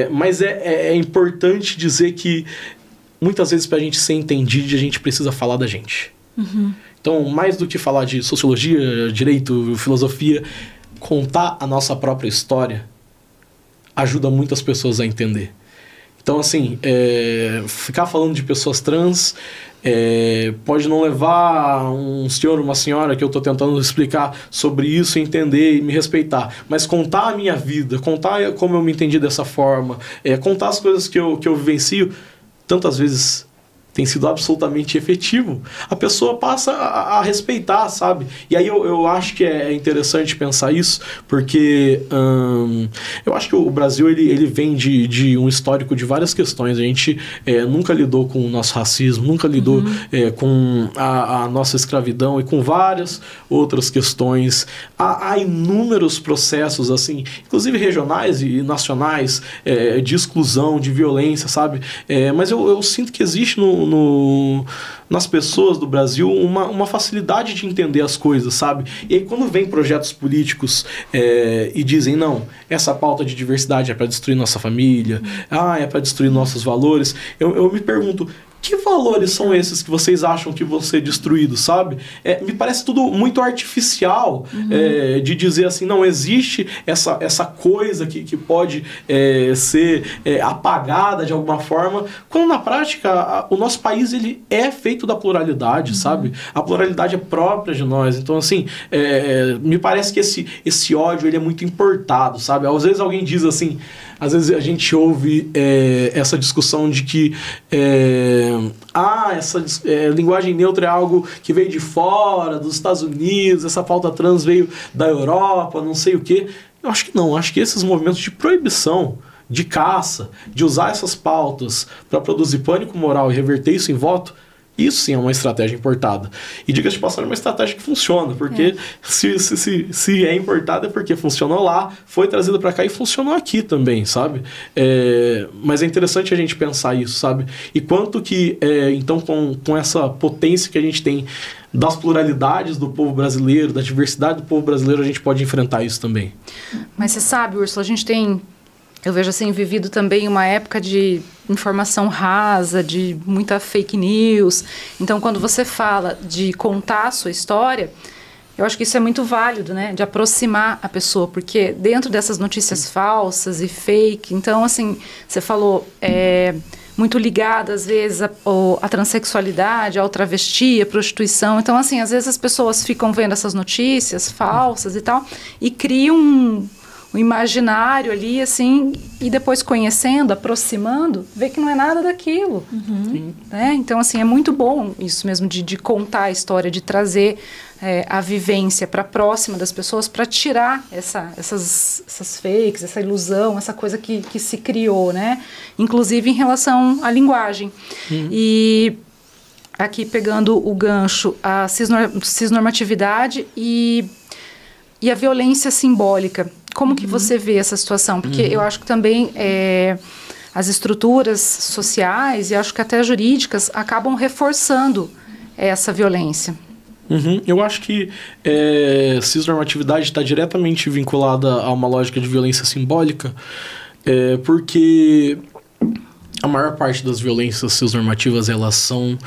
mas é importante dizer que muitas vezes, para a gente ser entendido, a gente precisa falar da gente. Então, mais do que falar de sociologia, direito, filosofia, contar a nossa própria história ajuda muitas pessoas a entender. Então, assim, ficar falando de pessoas trans pode não levar um senhor, uma senhora que eu estou tentando explicar sobre isso, entender e me respeitar. Mas contar a minha vida, contar como eu me entendi dessa forma, contar as coisas que eu vivencio, tantas vezes tem sido absolutamente efetivo. A pessoa passa a respeitar, sabe? E aí eu acho que é interessante pensar isso, porque eu acho que o Brasil ele vem de um histórico de várias questões. A gente nunca lidou com o nosso racismo, nunca lidou com a nossa escravidão e com várias outras questões. Há inúmeros processos, assim, inclusive regionais e nacionais, de exclusão, de violência, sabe? Mas eu sinto que existe nas pessoas do Brasil uma facilidade de entender as coisas, sabe? E aí quando vem projetos políticos e dizem, não, essa pauta de diversidade é para destruir nossa família, é para destruir nossos valores, eu me pergunto, que valores são esses que vocês acham que vão ser destruídos, sabe? Me parece tudo muito artificial, de dizer assim, não existe essa coisa que pode ser apagada de alguma forma, quando na prática o nosso país ele é feito da pluralidade, sabe? A pluralidade é própria de nós. Então, assim, me parece que esse ódio ele é muito importado, sabe? Às vezes alguém diz assim, às vezes a gente ouve essa discussão de que essa linguagem neutra é algo que veio de fora, dos Estados Unidos, essa pauta trans veio da Europa, não sei o quê. Eu acho que não, acho que esses movimentos de proibição, de caça, de usar essas pautas para produzir pânico moral e reverter isso em voto, isso sim é uma estratégia importada. E diga-se de passagem, é uma estratégia que funciona, porque se é importada é porque funcionou lá, foi trazida para cá e funcionou aqui também, sabe? Mas é interessante a gente pensar isso, sabe? E quanto que, então, com essa potência que a gente tem das pluralidades do povo brasileiro, da diversidade do povo brasileiro, a gente pode enfrentar isso também. Mas você sabe, Úrsula, a gente tem... Eu vejo assim, vivido também uma época de informação rasa, de muita fake news. Então, quando você fala de contar a sua história, eu acho que isso é muito válido, né? De aproximar a pessoa, porque dentro dessas notícias falsas e fake, então, assim, você falou, muito ligada, às vezes, à transexualidade, ao travesti, à prostituição. Então, assim, às vezes as pessoas ficam vendo essas notícias falsas e tal, e criam o imaginário ali, assim, e depois conhecendo, aproximando, vê que não é nada daquilo. Né? Então, assim, é muito bom isso mesmo de contar a história, de trazer a vivência para próxima das pessoas, para tirar essas fakes, essa ilusão, essa coisa que se criou, né? Inclusive em relação à linguagem. E aqui pegando o gancho, a cisnormatividade e a violência simbólica. Como que você vê essa situação? Porque eu acho que também as estruturas sociais e acho que até jurídicas acabam reforçando essa violência. Eu acho que cisnormatividade está diretamente vinculada a uma lógica de violência simbólica, porque a maior parte das violências cisnormativas, elas são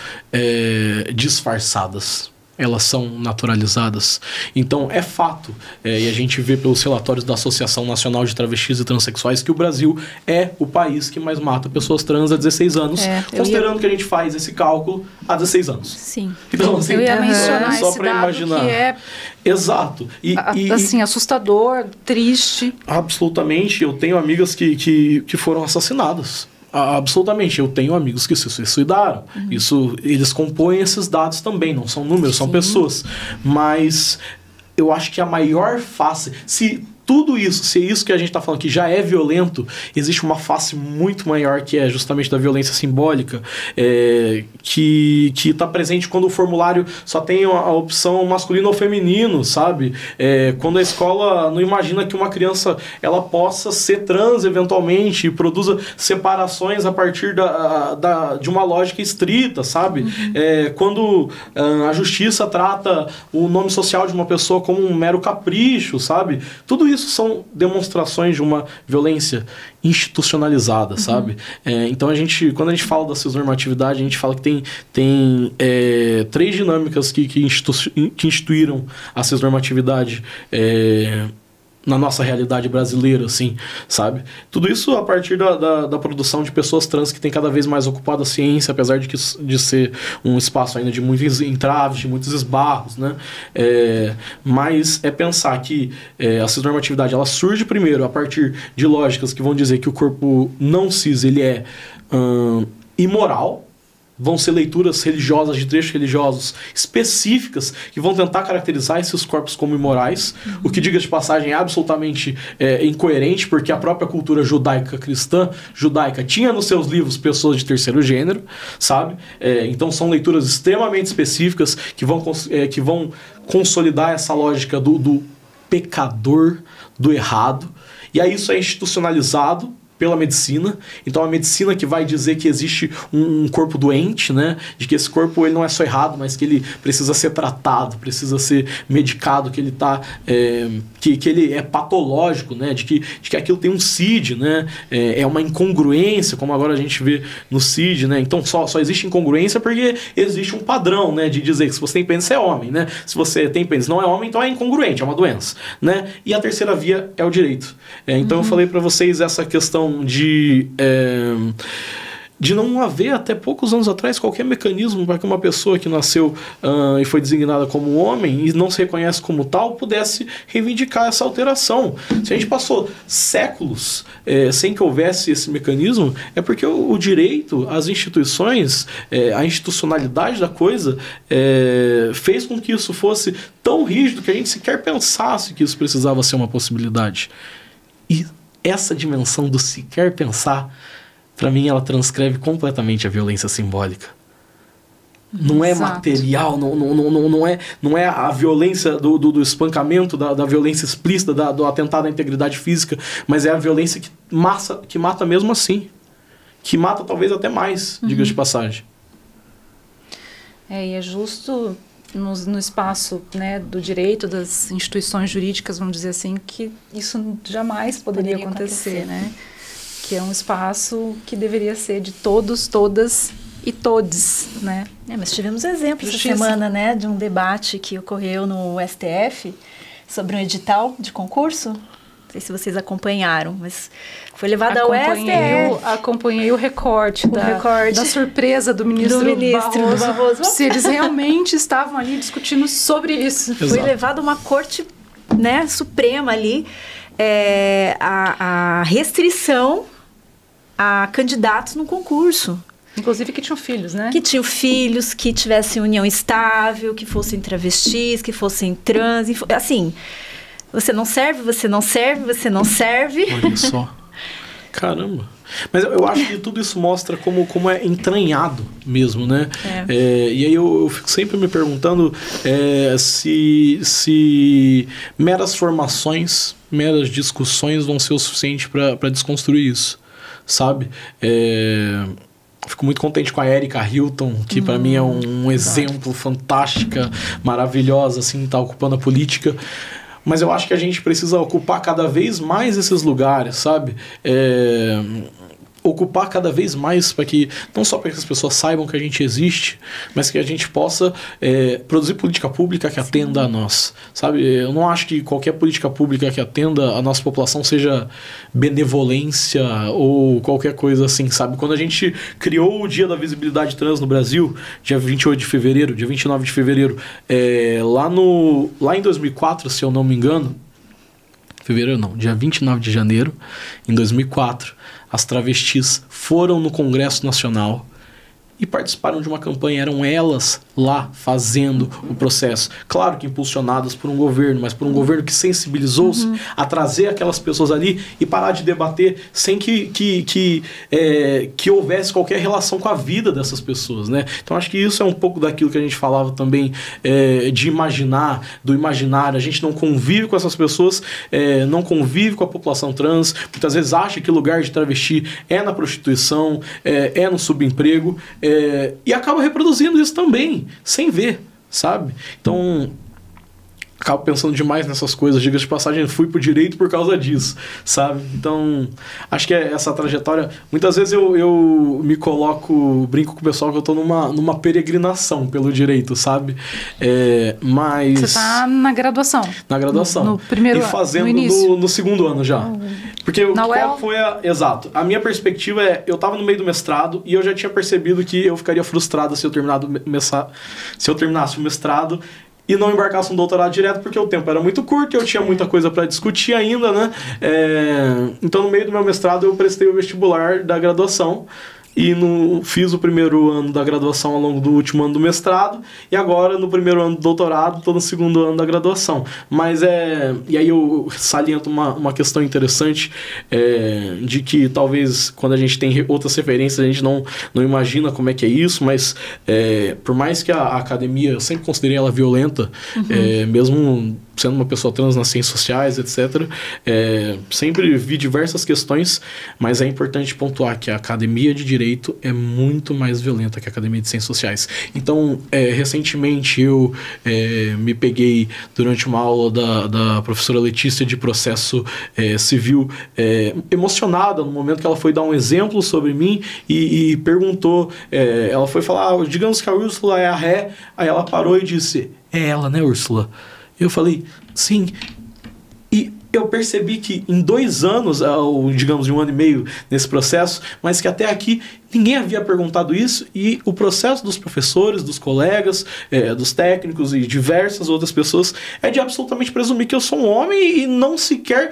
disfarçadas. Elas são naturalizadas. Então, é fato, e a gente vê pelos relatórios da Associação Nacional de Travestis e Transsexuais, que o Brasil é o país que mais mata pessoas trans há 16 anos, considerando que a gente faz esse cálculo há 16 anos. Sim. Então, assim, eu ia mencionar só esse para dado imaginar. que Exato. assim, assustador, triste. Absolutamente. Eu tenho amigas que foram assassinadas. Absolutamente, eu tenho amigos que se suicidaram. Isso, eles compõem esses dados também, não são números, são pessoas. Mas eu acho que a maior face, se tudo isso, se isso que a gente está falando que já é violento, existe uma face muito maior que é justamente da violência simbólica, que está presente quando o formulário só tem a opção masculino ou feminino, sabe? Quando a escola não imagina que uma criança ela possa ser trans eventualmente e produza separações a partir de uma lógica estrita, sabe? Quando a justiça trata o nome social de uma pessoa como um mero capricho, sabe? Tudo isso são demonstrações de uma violência institucionalizada, sabe? Então, quando a gente fala da cisnormatividade, a gente fala que tem 3 dinâmicas que instituíram a cisnormatividade na nossa realidade brasileira, assim, sabe? Tudo isso a partir da produção de pessoas trans que tem cada vez mais ocupado a ciência, apesar de ser um espaço ainda de muitos entraves, de muitos esbarros, né? Mas pensar que a cisnormatividade, ela surge primeiro a partir de lógicas que vão dizer que o corpo não cis, ele é imoral. Vão ser leituras religiosas, de trechos religiosos específicas que vão tentar caracterizar esses corpos como imorais, o que, diga de passagem, é absolutamente incoerente, porque a própria cultura judaica tinha nos seus livros pessoas de terceiro gênero, sabe? Então são leituras extremamente específicas que vão consolidar essa lógica do pecador, do errado, e aí isso é institucionalizado pela medicina. Então a medicina que vai dizer que existe um corpo doente, né? De que esse corpo ele não é só errado, mas que ele precisa ser tratado, precisa ser medicado, que ele tá que ele é patológico, né? De que aquilo tem um CID, né? É uma incongruência, como agora a gente vê no CID, né? Então só existe incongruência porque existe um padrão, né? De dizer que se você tem pênis, você é homem, né? Se você tem pênis não é homem, então é incongruente, é uma doença, né? E a terceira via é o direito. Então eu falei para vocês essa questão de não haver até poucos anos atrás qualquer mecanismo para que uma pessoa que nasceu e foi designada como homem e não se reconhece como tal pudesse reivindicar essa alteração. Se a gente passou séculos sem que houvesse esse mecanismo, é porque o direito, as instituições, a institucionalidade da coisa fez com que isso fosse tão rígido que a gente sequer pensasse que isso precisava ser uma possibilidade. E essa dimensão do sequer pensar, para mim, ela transcreve completamente a violência simbólica. Não é material, não é a violência do espancamento, da violência explícita, do atentado à integridade física, mas é a violência que mata mesmo assim. Que mata talvez até mais, diga de passagem. E é justo no espaço, né, do direito, das instituições jurídicas, vamos dizer assim, que isso jamais poderia acontecer, né? Que é um espaço que deveria ser de todos, todas e todes, né? Mas tivemos exemplos essa semana, né, de um debate que ocorreu no STF sobre um edital de concurso. Não sei se vocês acompanharam, mas foi levado ao STF. Acompanhei o recorte da surpresa do ministro Barroso. Se eles realmente estavam ali discutindo sobre isso. Exato. Foi levado a uma corte, né, suprema ali, a restrição a candidatos no concurso. Inclusive que tinham filhos, né? Que tinham filhos, que tivessem união estável, que fossem travestis, que fossem trans. Assim, você não serve, você não serve, você não serve. Olha só. Caramba. Mas eu acho que tudo isso mostra como é entranhado mesmo, né? E aí eu fico sempre me perguntando se meras formações, meras discussões vão ser o suficiente para desconstruir isso, sabe? Fico muito contente com a Erika Hilton, que para mim é um exemplo fantástica, maravilhosa, assim, tá ocupando a política. Mas eu acho que a gente precisa ocupar cada vez mais esses lugares, sabe? Ocupar cada vez mais para que, não só para que as pessoas saibam que a gente existe, mas que a gente possa produzir política pública que atenda a nós, sabe? Eu não acho que qualquer política pública que atenda a nossa população seja benevolência ou qualquer coisa assim, sabe? Quando a gente criou o Dia da Visibilidade Trans no Brasil, dia 28 de fevereiro, dia 29 de fevereiro, lá em 2004, se eu não me engano, fevereiro não, dia 29 de janeiro, em 2004, as travestis foram no Congresso Nacional e participaram de uma campanha. Eram elas lá fazendo o processo. Claro que impulsionadas por um governo, mas por um governo que sensibilizou-se a trazer aquelas pessoas ali e parar de debater sem que houvesse qualquer relação com a vida dessas pessoas, né? Então acho que isso é um pouco daquilo que a gente falava também de imaginar, do imaginário. A gente não convive com essas pessoas, não convive com a população trans, muitas vezes acha que o lugar de travesti é na prostituição, é no subemprego, e acaba reproduzindo isso também, sem ver, sabe? Então, acabo pensando demais nessas coisas. Diga de passagem, fui pro direito por causa disso, sabe? Então, acho que essa trajetória... Muitas vezes eu me brinco com o pessoal que eu tô numa peregrinação pelo direito, sabe? Mas... Você tá na graduação. Na graduação. No primeiro ano, e fazendo no início. no segundo ano já. Porque Na UEL? qual foi Exato. A minha perspectiva eu tava no meio do mestrado e eu já tinha percebido que eu ficaria frustrado se eu terminasse o mestrado e não embarcasse um doutorado direto, porque o tempo era muito curto e eu tinha muita coisa para discutir ainda, né? Então, no meio do meu mestrado, eu prestei o vestibular da graduação e fiz o primeiro ano da graduação ao longo do último ano do mestrado e agora, no primeiro ano do doutorado, estou no segundo ano da graduação. Mas e aí eu saliento uma questão interessante de que talvez quando a gente tem outras referências a gente não imagina como é que é isso, mas por mais que a academia, eu sempre considerei ela violenta, mesmo sendo uma pessoa trans nas ciências sociais, etc., sempre vi diversas questões, mas é importante pontuar que a academia de direito é muito mais violenta que a academia de ciências sociais. Então, recentemente eu me peguei durante uma aula da professora Letícia de processo civil emocionada no momento que ela foi dar um exemplo sobre mim e perguntou, ela foi falar, digamos que a Úrsula é a ré, aí ela parou e disse, é ela, né, Úrsula? Eu falei, sim. E eu percebi que em 2 anos, ou digamos de 1 ano e meio nesse processo, mas que até aqui ninguém havia perguntado isso e o processo dos professores, dos colegas, dos técnicos e diversas outras pessoas é de absolutamente presumir que eu sou um homem e não sequer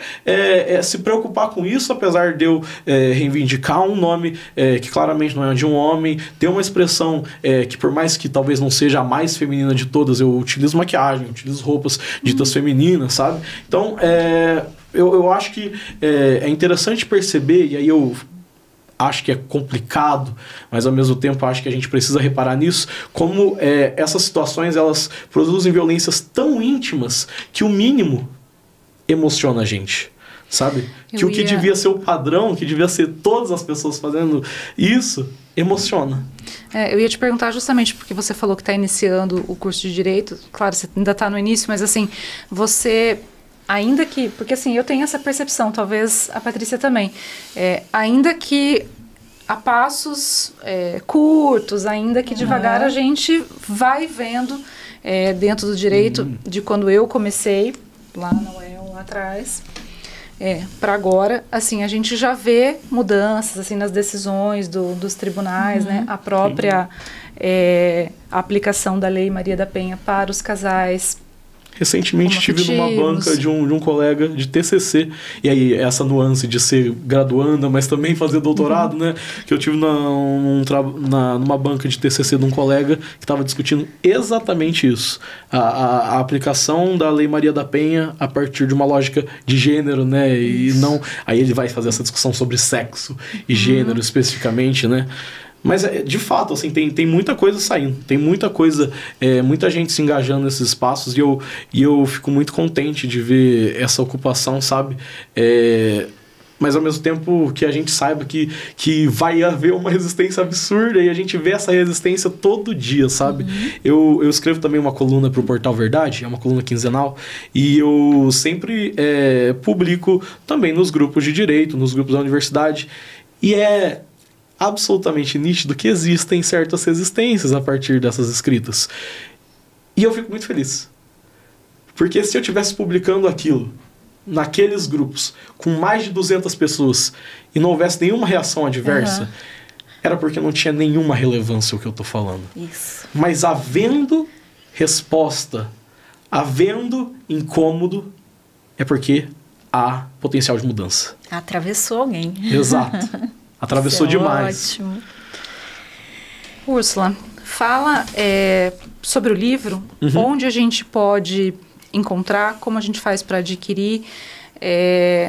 se preocupar com isso, apesar de eu reivindicar um nome que claramente não é de um homem, ter uma expressão que por mais que talvez não seja a mais feminina de todas, eu utilizo maquiagem, utilizo roupas ditas femininas, sabe? Então, eu acho que é interessante perceber, e aí eu acho que é complicado, mas ao mesmo tempo acho que a gente precisa reparar nisso, como essas situações elas produzem violências tão íntimas que o mínimo emociona a gente, sabe? O que devia ser o padrão, que devia ser todas as pessoas fazendo isso, emociona. Eu ia te perguntar justamente porque você falou que está iniciando o curso de Direito, claro, você ainda está no início, mas assim, você... Ainda que, porque assim, eu tenho essa percepção, talvez a Patrícia também, ainda que a passos curtos, ainda que devagar a gente vai vendo dentro do direito, de quando eu comecei, lá na UEL, lá atrás, para agora, assim, a gente já vê mudanças assim, nas decisões dos tribunais, né? A própria a aplicação da Lei Maria da Penha para os casais Recentemente estive numa banca de um colega de TCC, e aí essa nuance de ser graduanda, mas também fazer doutorado, né? Que eu tive numa banca de TCC de um colega que estava discutindo exatamente isso. A aplicação da Lei Maria da Penha a partir de uma lógica de gênero, né? E não... Aí ele vai fazer essa discussão sobre sexo e gênero especificamente, né? Mas, de fato, assim, tem muita coisa saindo, tem muita coisa, muita gente se engajando nesses espaços, e eu fico muito contente de ver essa ocupação, sabe? Mas, ao mesmo tempo, que a gente saiba que vai haver uma resistência absurda, e a gente vê essa resistência todo dia, sabe? Eu escrevo também uma coluna para o Portal Verdade, é uma coluna quinzenal, e eu sempre publico também nos grupos de direito, nos grupos da universidade, e absolutamente nítido que existem certas resistências a partir dessas escritas. E eu fico muito feliz. Porque se eu estivesse publicando aquilo naqueles grupos com mais de 200 pessoas e não houvesse nenhuma reação adversa, era porque não tinha nenhuma relevância o que eu estou falando. Isso. Mas havendo resposta, havendo incômodo, é porque há potencial de mudança. Atravessou alguém. Exato. Atravessou demais. Ótimo. Úrsula, fala sobre o livro, onde a gente pode encontrar, como a gente faz para adquirir,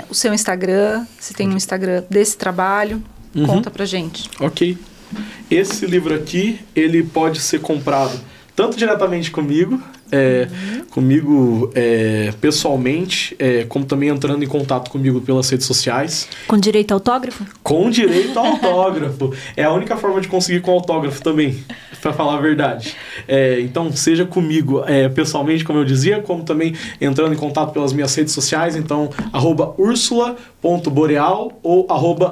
o seu Instagram, se tem um Instagram desse trabalho, conta pra gente. Ok. Esse livro aqui, ele pode ser comprado tanto diretamente comigo, pessoalmente, como também entrando em contato comigo pelas redes sociais. Com direito a autógrafo? Com direito a autógrafo. É a única forma de conseguir com autógrafo também, para falar a verdade. Então, seja comigo pessoalmente, como eu dizia, como também entrando em contato pelas minhas redes sociais. Então, @ursula.boreal ou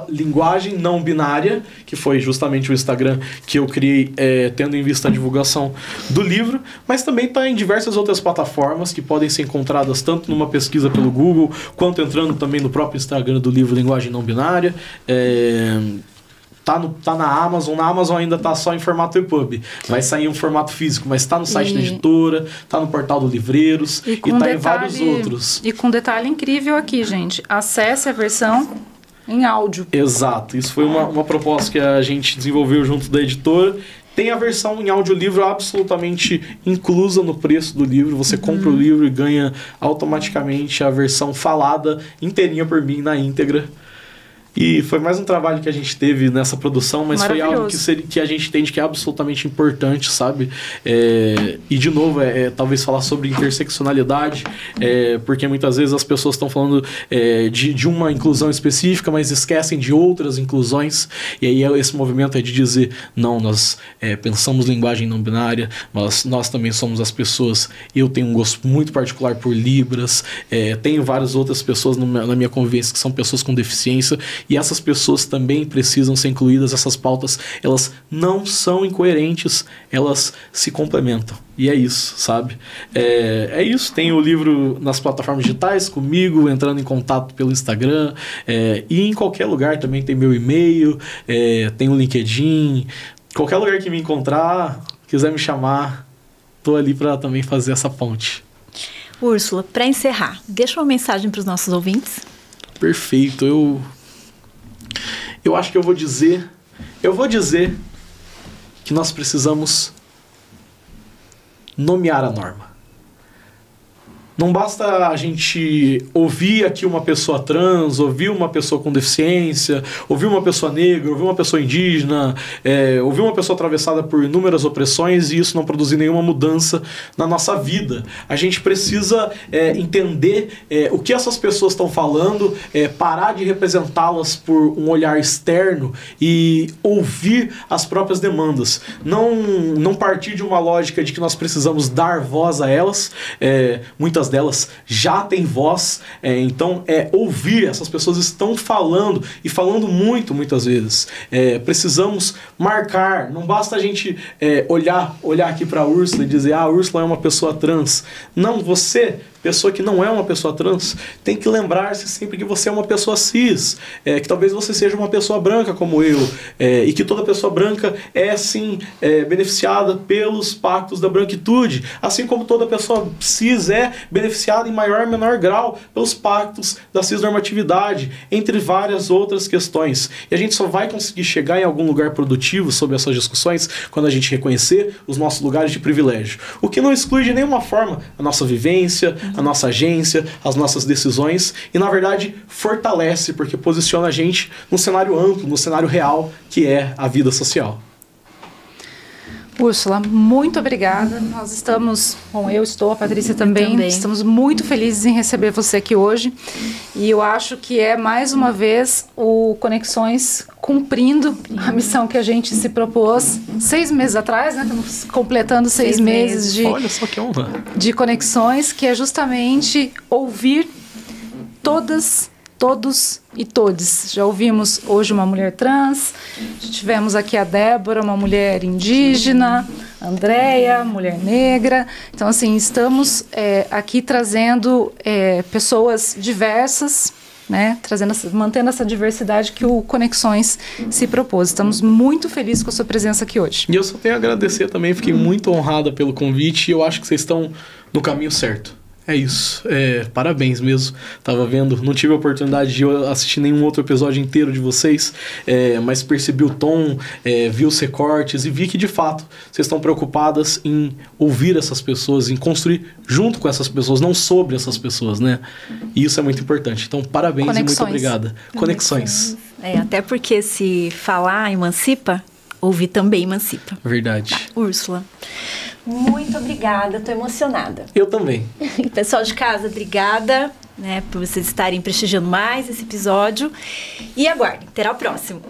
@linguagem não binária, que foi justamente o Instagram que eu criei tendo em vista a divulgação do livro, mas também está em diversas outras plataformas que podem ser encontradas tanto numa pesquisa pelo Google, quanto entrando também no próprio Instagram do livro Linguagem Não Binária. Tá na Amazon. Na Amazon ainda tá só em formato EPUB. Vai sair em formato físico, mas tá no site da editora, tá no portal do Livreiros e tá em vários outros. E com um detalhe incrível aqui, gente. Acesse a versão em áudio. Exato. Isso foi uma proposta que a gente desenvolveu junto da editora. Tem a versão em audiolivro absolutamente inclusa no preço do livro. Você compra o livro e ganha automaticamente a versão falada inteirinha por mim na íntegra. E foi mais um trabalho que a gente teve nessa produção, mas foi algo que a gente entende que é absolutamente importante, sabe? E, de novo, talvez falar sobre interseccionalidade, porque muitas vezes as pessoas estão falando de uma inclusão específica, mas esquecem de outras inclusões. E aí esse movimento é de dizer, não, nós pensamos linguagem não binária, mas nós também somos as pessoas. Eu tenho um gosto muito particular por Libras, tenho várias outras pessoas na minha convivência que são pessoas com deficiência, e essas pessoas também precisam ser incluídas. Essas pautas, elas não são incoerentes, elas se complementam. E é isso, sabe? É isso. Tem o livro nas plataformas digitais comigo, entrando em contato pelo Instagram, e em qualquer lugar também tem meu e-mail, tem o LinkedIn. Qualquer lugar que me encontrar, quiser me chamar, tô ali para também fazer essa ponte. Úrsula, para encerrar, deixa uma mensagem para os nossos ouvintes. Perfeito. Eu acho que eu vou dizer que nós precisamos nomear a norma. Não basta a gente ouvir aqui uma pessoa trans, ouvir uma pessoa com deficiência, ouvir uma pessoa negra, ouvir uma pessoa indígena, ouvir uma pessoa atravessada por inúmeras opressões e isso não produzir nenhuma mudança na nossa vida. A gente precisa entender o que essas pessoas estão falando, parar de representá-las por um olhar externo e ouvir as próprias demandas. Não partir de uma lógica de que nós precisamos dar voz a elas. Muitas delas já têm voz, então ouvir. Essas pessoas estão falando e falando muitas vezes. Precisamos marcar. Não basta a gente olhar aqui para a Úrsula e dizer, a Úrsula é uma pessoa trans. Não, você pessoa que não é uma pessoa trans tem que lembrar-se sempre que você é uma pessoa cis, que talvez você seja uma pessoa branca como eu, e que toda pessoa branca é sim beneficiada pelos pactos da branquitude, assim como toda pessoa cis é beneficiada em maior ou menor grau pelos pactos da cisnormatividade, entre várias outras questões. E a gente só vai conseguir chegar em algum lugar produtivo sobre essas discussões quando a gente reconhecer os nossos lugares de privilégio. O que não exclui de nenhuma forma a nossa vivência, a nossa agência, as nossas decisões e, na verdade, fortalece porque posiciona a gente no cenário amplo, no cenário real, que é a vida social. Úrsula, muito obrigada. Nós estamos, eu estou, a Patrícia também, estamos muito felizes em receber você aqui hoje. E eu acho que é, mais uma vez, o Conexões cumprindo a missão que a gente se propôs 6 meses atrás, né? Estamos completando 6 meses de, olha só que honra, de Conexões, que é justamente ouvir todos e todes. Já ouvimos hoje uma mulher trans, tivemos aqui a Débora, uma mulher indígena, a Andréia, mulher negra. Então, assim, estamos aqui trazendo pessoas diversas, né, mantendo essa diversidade que o Conexões se propôs. Estamos muito felizes com a sua presença aqui hoje. E eu só tenho a agradecer também, fiquei muito honrada pelo convite e eu acho que vocês estão no caminho certo. É isso, parabéns mesmo. Tava vendo, não tive a oportunidade de assistir nenhum outro episódio inteiro de vocês, mas percebi o tom, vi os recortes e vi que de fato vocês estão preocupadas em ouvir essas pessoas, em construir junto com essas pessoas, não sobre essas pessoas, né? E isso é muito importante. Então, parabéns. Conexões. E muito obrigada. Conexões. Até porque se falar emancipa, ouvir também emancipa. Verdade. Tá, Úrsula, muito obrigada, estou emocionada. Eu também. Pessoal de casa, obrigada, né, por vocês estarem prestigiando mais esse episódio. E aguardem, terá o próximo.